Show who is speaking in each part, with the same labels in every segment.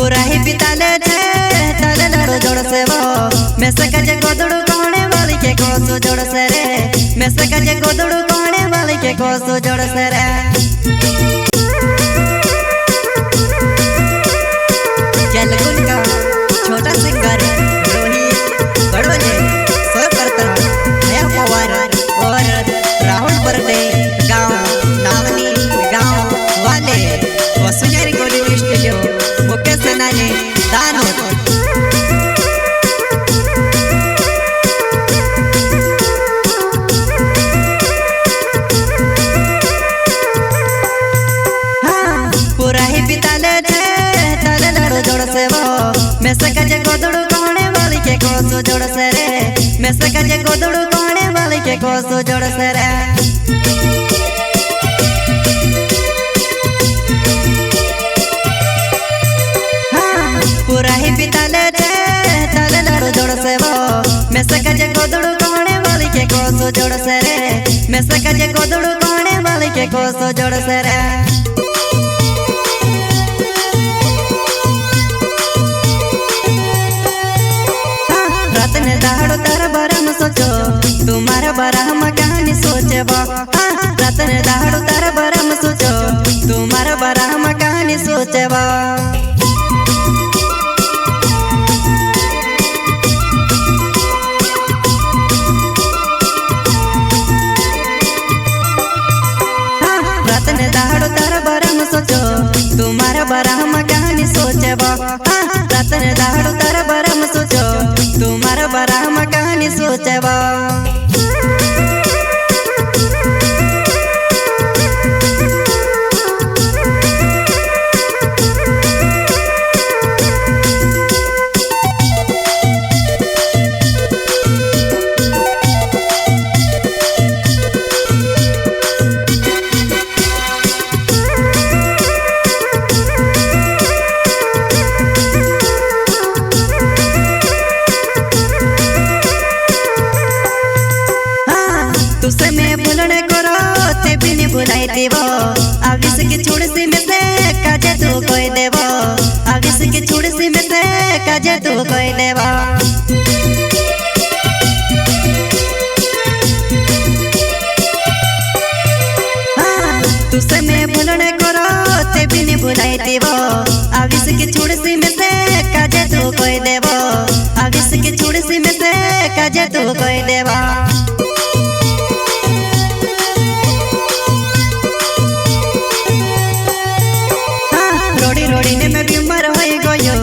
Speaker 1: पूरा ही बिताले छे ताले लड़ो जोड़ से वो मैं सका गोदड़ू कोने वाली के कोसो जोड़ से रे मैं सका गोदड़ू कोने वाली के कोसो जोड़ से रे जलगुन का छोटा सिंगर रोहित बड़ोले सो करता नया पवार और राहुल बर्दे गांव नावनी गांव वाले वसुंधरा कोली स्टूडियो मुकेश सेनानी दानो पूरा ही बिताले छे ताले लड़ो जोड़ से वो मैं सका गोदड़ू कोने वाली के कोसो जोड़ से रे मैं सका गोदड़ू कोने वाली के कोसो जोड़ से रे पूरा ही बिताले छे ताले लड़ो जोड़ से वो मैं सका गोदड़ू कोने वाली के कोसो जोड़ से रे मैं सका गोदड़ू कोने वाली के कोसो जोड़ से रे रातने दाड़ो तारा बारा में सोचो तुम्हारा बारा हम कहानी सोचे वो रातने दाड़ो तारा बारा में सोचो तुम्हारा बारा हम कहानी सोचे वो रातने दाड़ो तारा बारा में सोचो तुम्हारा बारा हम कहानी सोचे वो रातने दाड़ो तारा बारा में सोचो तुम्हारा बारा हम कहानी सोचे वो तुसे मैं भूलने करो ते भी नहीं भुलाई देवो आविस की छोड़ सी में से काजे तू कोई देवो आविस की छोड़ सी में से काजे तू कोई देवो तुसे मैं भूलने करो ते भी नहीं भुलाई देवो आविस की छोड़ सी में से काजे तू कोई देवो आविस की छोड़ सी में से काजे तू कोई देवो रोड़ी रोड़ी ने मैं बीमार हो गयो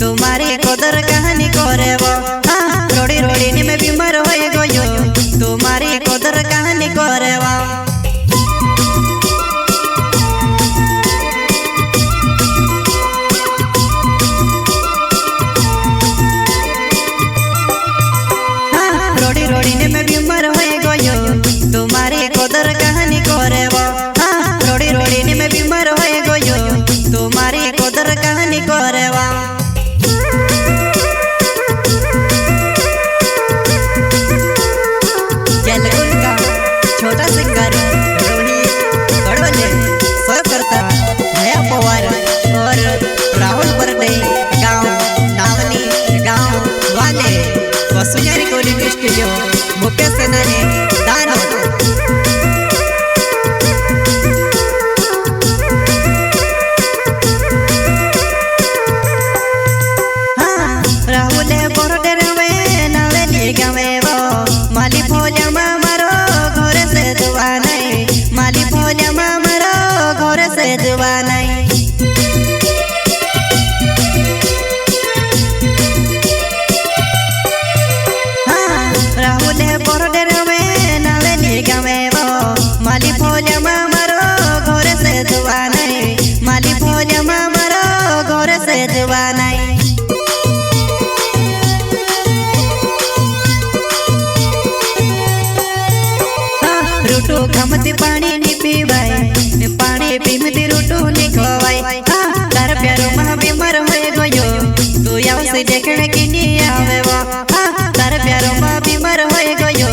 Speaker 1: तुम्हारी कदर कहानी करे वो रोड़ी रोड़ी ने मैं बीमार हो गयो तुम्हारी कदर कहानी करे वो रोड़ी रोड़ी ने मैं बीमार हो गयो तुम्हारी कदर कहानी करे वो रोड़ी रोड़ी ने मैं बीमार हो गयो तुम्हारी कदर कहानी करे वा जलगुन का छोटा सिंगर रोहित बड़ोले सो करता नया पवार और राहुल बर्दे गांव नावनी गांव वाले वसुंधरा कोली स्टूडियो मुकेश सेनानी दानो माली भोलिया मारो घर से दुआ नहीं माली भोलिया मारो घर से दुआ नहीं राहुल बोरडेर में नावेली गावे वो माली भोलिया मारो घर से दुआ नहीं माली भोलिया मारो घर से दुआ नहीं रूटू खमती पानी नी पीवाई पानी पीमती रूटू नी खवाई तार प्यारो महा बीमार हो गयो तू याव से देखने की नी आवे वो तार प्यारो महा बीमार हो गयो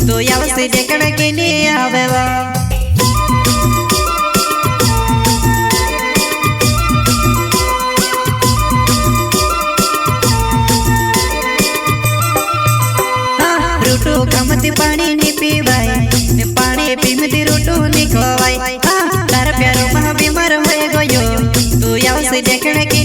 Speaker 1: तू याव से देखने की नी आवे वो देखने की